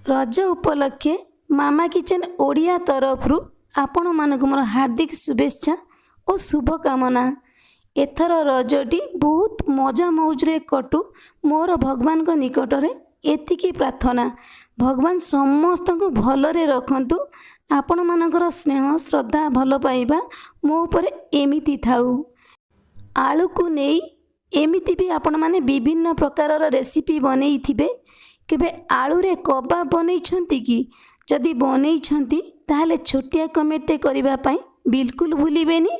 रज उपलक्षे मामा किचन ओडिया तरफरु आपण मानक मोर हार्दिक शुभेच्छा और शुभकामना। एथर रजटी बहुत मजा मौजरे कटु मोर भगवान को निकटरे एतिकी प्रार्थना। भगवान समस्त को भलरे रखंतु। आपण मानकर स्नेह श्रद्धा भल पाइबा मो ऊपर एमिति थाउ। आलू को नहीं एमिति भी आपण माने विभिन्न प्रकार रेसिपी बनई थिबे। केबे आलू रे कबाब बनई छंती कि जदि बनई छंती ताहले छोटिया कमेंट करिबा पई बिल्कुल भूलिबेनी।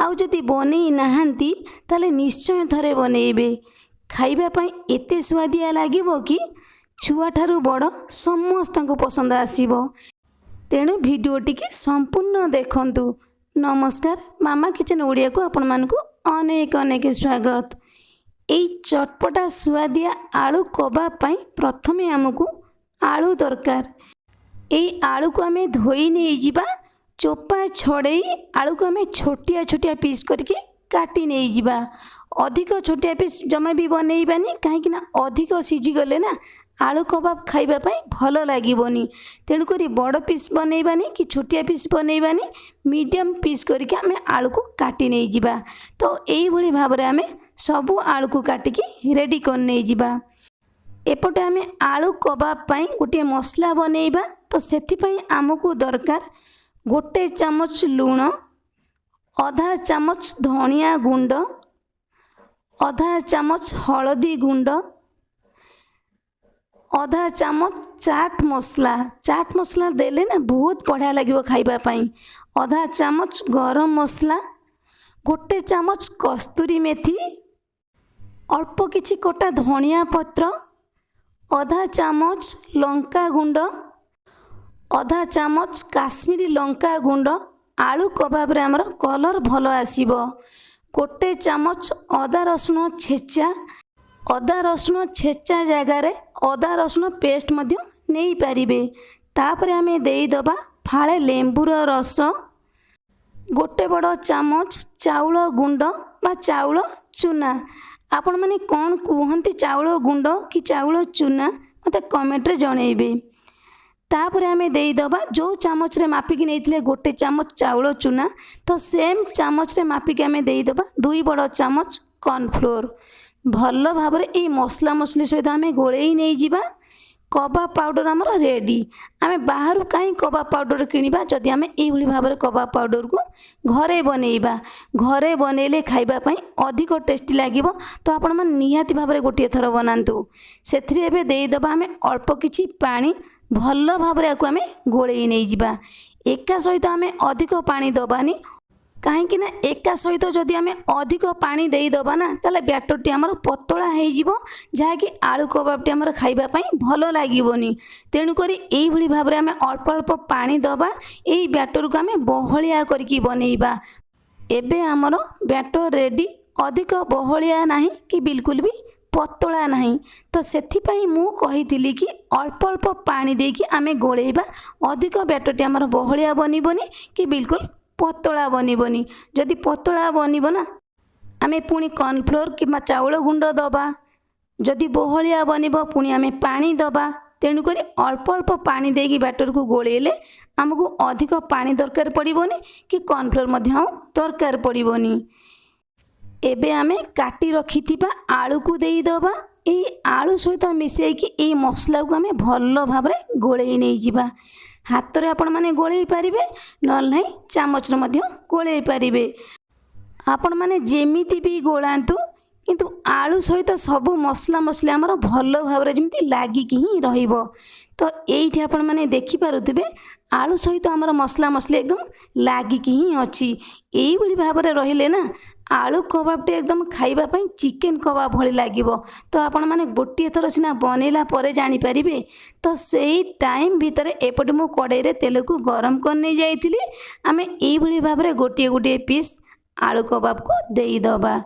आउ जदि बनई नाहंती ताहले निश्चय थरे बनेइबे। खाइबा पई एते स्वादिया लागिबो कि छुआ ठारू बड़ समस्त को पसंद आसीबो। तेणु भिडियोटी के संपूर्ण देखंतु। नमस्कार, मामा किचन ओडिया को आपण मानकु अनेक अनेक स्वागत। एई चटपटा सुआदिया आलू कबाब पाई प्रथमे आमको आलू दरकार। एई आलू को आमे धोई नहीं जिबा, चोपा छड़ेई आलू को आमे छोटिया छोटिया पीस करके काटी नहीं जिबा। अधिक छोटिया पीस जमा भी बनैबानी, कहीं ना अधिक सीझी गले ना आलू कबाब खाइबा पाई भल लागिबोनी। तेणु करी बड़ पीस बनैबानी कि छोटिया पीस बनैबानी, मीडियम पीस करके आमे आलू को काटी नहीं जिबा। तो एई भली भाबरे आमे सबु आलू को काटिकी रेडी कर नहीं जिबा। एपटे आमे आलू कबाब पाई गोटे मसला बनैबा। तो सेथि पाई आमको दरकार गोटे चामच लूण, आधा चामच धनिया गुंड, आधा चामच हलदी गुंड, आधा चामच चाट मसला। चाट मसला देले ना बहुत बढ़िया लगे खाइबा पाई। आधा चामच गरम मसला, गोटे चामच कस्तूरी मेथी, अल्प किछि कटा धनिया पत्र, आधा चामच लंका गुंड, आधा चामच काश्मीरी लंका गुंड। आलू कबाब रे हमर कलर भल आसीबो। गोटे चामच अदा रसुण छेचा। अदा रसुण छेचा जगार अदा रसुण पेस्ट मध्य नहीं पारिबे। तापरे आमे देई दबा फाळे लेंबुर रस, गोटे बड़ चामच चाउल गुंड बा चाउल चूना। आपण माने कौन कहते चाउल गुंड कि चाउल चूना मते कमेंट रे जणैबे। तापरे आमे देई दबा जो चामच रे मापिकी नैथिले गोटे चामच चाउल चूना, तो सेम चामच रे मापिकी आमे देई दबा 2 बड़ चामच कॉर्नफ्लोर। भल भाव ये मसला मसली सहित आम गोलई नहीं जिबा। कबाब पाउडर आमर रेडी। आमे बाहर कहीं कबाब पाउडर किनिबा जदि आमे एई भली भाव कबाब पाउडर को घरे बनैबा। घरे बनैले खाइबा पई अधिक टेस्टी लागिबो। तो आपण मन निहाती भाव गोटे थर बनातु। सेथि एबे देई दबा आमे अल्प किछि पानी, भल भाव आकु आमे गोलई नहीं जिबा। एका सहित आमे अधिक पानी दबानी, कहीं ना एका सहित जदि आमे अधिक पानी देई दबा ना ताले बैटरटी आमर पतला हो जिवो, जहाँकि आलू कबाबटी आमर खाइबा पई भल लागिबोनी। तेणु करी एई भली भाबरे आमे अल्प अल्प पानी दबा। एई बैटर को आमे बहलिया करके बनैबा। एबे आमर बैटर रेडी। अधिक बहलिया नाही कि बिल्कुल भी पतला नहीं। तो सेथिपाई मु कहिथिली कि अल्प अल्प पानी देकी आमे गोलैबा। अधिक बैटरटी आमर बहलिया बनिबोनी कि बिल्कुल पतला बनबनी। जदि पतला बनब ना आमे पुणी कॉर्नफ्लोर कि चाउल गुंड दबा। जदि बहलिया बनब पुणी आमे पानी दबा। तेणुक अल्प अल्प पानी देकी बैटर को गोलेले आमको अधिक पानी दरकार पड़ोनी कि कॉर्नफ्लोर मध्य दरकार पड़ोनी। एबे आमे काटी रखिथिबा आलू को देई दबा। एई आलू सहित मिसेकी एई मसला को आमे भल भाबरे गोलेई नहीं जिबा। हाथ रे आपण माने गोलेई पारिबे, नल नहीं चामच रे मध्य गोलेई पारिबे। आपण माने जेमिति भी गोलांतु, किंतु आलू सहित सबु मसला मसला हमर भल भाबरे जेमिति लागिकी ही रहिबो। तो एइठी आपण माने देखि पारुथिबे आलू सहित हमर मसला मसला एकदम लागिकी ही अछि। एई भली भाबरे रहिले ना आलू कबाबटी एकदम खाइबा पई चिकेन कबाब भली लागिबो। तो आपण माने गोटिए थर सिना बनेला परे जानि परिबे। तो सेई टाइम भितरे एपटे मु कड़ाई रे तेल को गरम करने जाइथिली। आमे एई भली भाबरे गोटिए गोटिए पीस आलू कबाब को देई दबा।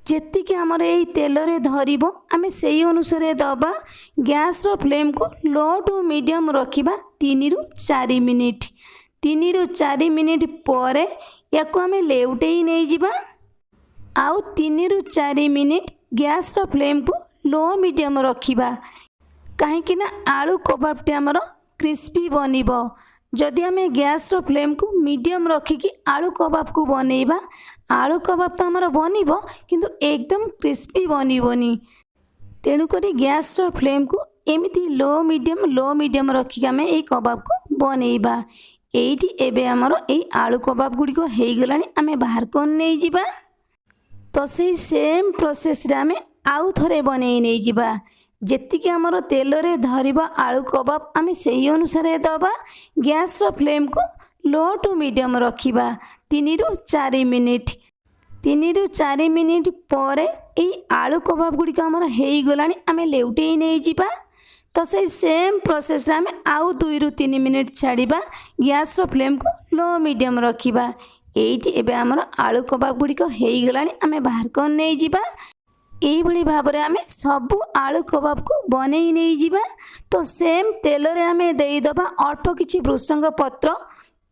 जेतिके आमर एई तेल रे धरिबो आमे सेई अनुसार दबा। गैस रो फ्लेम को लो टू मीडियम रखिबा 3 रु 4 मिनिट। 3 रु 4 मिनिट परे याको आमे लेउटेई नहीं जिबा। आउ 3 रु 4 मिनिट गैस रो फ्लेम को लो मीडियम रखिबा। कहीं आलू कबाबटी आमर क्रिस्पी बनिब। जदि आम गैस फ्लेम को मीडियम रखिकी आलू कबाब को बनैबा, आलू कबाब तो आमर बनिब किंतु एकदम क्रिस्पी बनबनी। तेणुक गैस फ्लेम को एमती लो मीडियम रखिकी आम ये कबाब को बनैबा। एइटी एबे आमर ए आलू कबाब गुड़िक हो गलानी, आम बाहर को नहीं जिबा। तो से सेम प्रोसेस रे आम आउ थरे बनै नहीं जिबा। जेतिकी आमर तेल रे धरिबा आलू कबाब आम से अनुसार दबा। गैस फ्लेम को लो टू मीडियम रखिबा 3 ରୁ 4 मिनिट। 3 ରୁ 4 मिनिट पर ये आलू कबाब गुड़िक आमर हो गलानी, आम लेउटे नहीं जिबा। तो से सेम प्रोसेस आम आउ 2 ରୁ 3 मिनिट छाड़िबा। गैस फ्लेम को लो मीडियम रखिबा। एइटी एबे आमर आलू कबाब गुड़िक हो गलानी, आम बाहर को नहीं जिबा। यही भाव में आम सबू आलू कबाब को बनै नहीं जिबा। तो सेम तेल रे आम देदबा अल्प किछि भृषंग पत्र,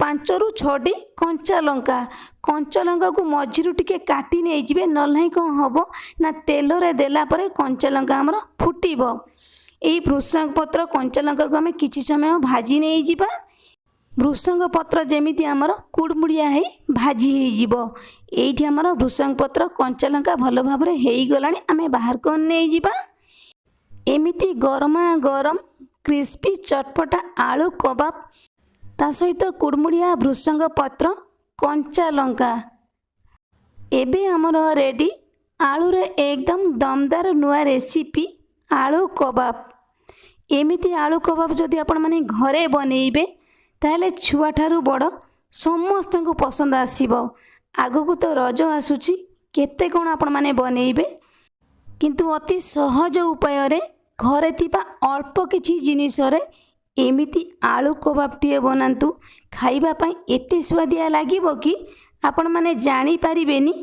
5 ରୁ 6ଟି कंचा लंका। कंचा लंका को मझिरु टिके काटी नहीं जिबे, नल्लाई कौन हम ना तेल रे देला परे कंचा लंका आमर फुटिब। यही भृषंग पत्र कंचा लंका को आम किछि समय भाजी नहीं जिबा। भृषंग पत्र जेमिति आमर कुड़मुड़िया है भाजी हो। एइठी आमर भृषंग पत्र कंचा लंका भल भाव में हो गलानी, आम बाहर को नहीं जिबा। एमिति गरमा गरम क्रिस्पी चटपटा आलू कबाब ता सहित कुड़मुड़िया भृषंग पत्र कंचा लंका एबे आमर रेडी। आलू रे एकदम दमदार नुआ रेसिपी आलू कबाब। एमिति आलू कबाब जदि आपण माने घरे बनैबे ताहले छुआ ठारू बड़ समस्त को पसंद आसीबो। आगको तो रज आसुची, केते कोन आपण माने बनैबे, किंतु अति सहज उपाय रे घरे थिबा अल्प किछि जिनिस रे एमिति आलू कबाबटीए बनातु। खाइबा पई एते स्वादिया लागिबो कि आपण माने जानि पारिबेनी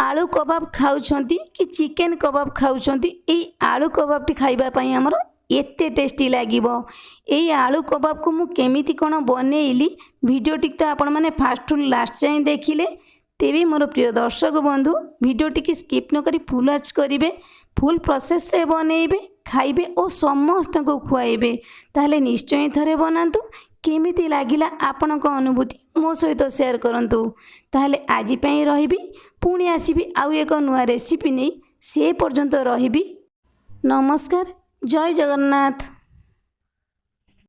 आलू कबाब खाउछंती कि चिकेन कबाब खाउछंती। एई आलू कबाबटी खाइबा पई हमर एते टेस्टी लागिबो। एई आलू कबाब को मु केमिति कोन बनेइली भिडियोटी तो आपण माने फास्ट टू लास्ट जाए देखिले। तेबे मोर प्रिय दर्शक बंधु भिडियोटी की स्किप न करी फुल वॉच करिवे, फुल प्रोसेस रे बनैबे, खाइबे और समस्त को खुआइबे। ताहले निश्चय थरे बनातु। केमिति लागिला आपनक अनुभूति मो सहित शेयर करंतु। ताहले आजि पई रहिबी, पुणी आसीबी आउ एक नुआ रेसिपी नहीं। से पर्यंत रहिबी। नमस्कार, जय जगन्नाथ।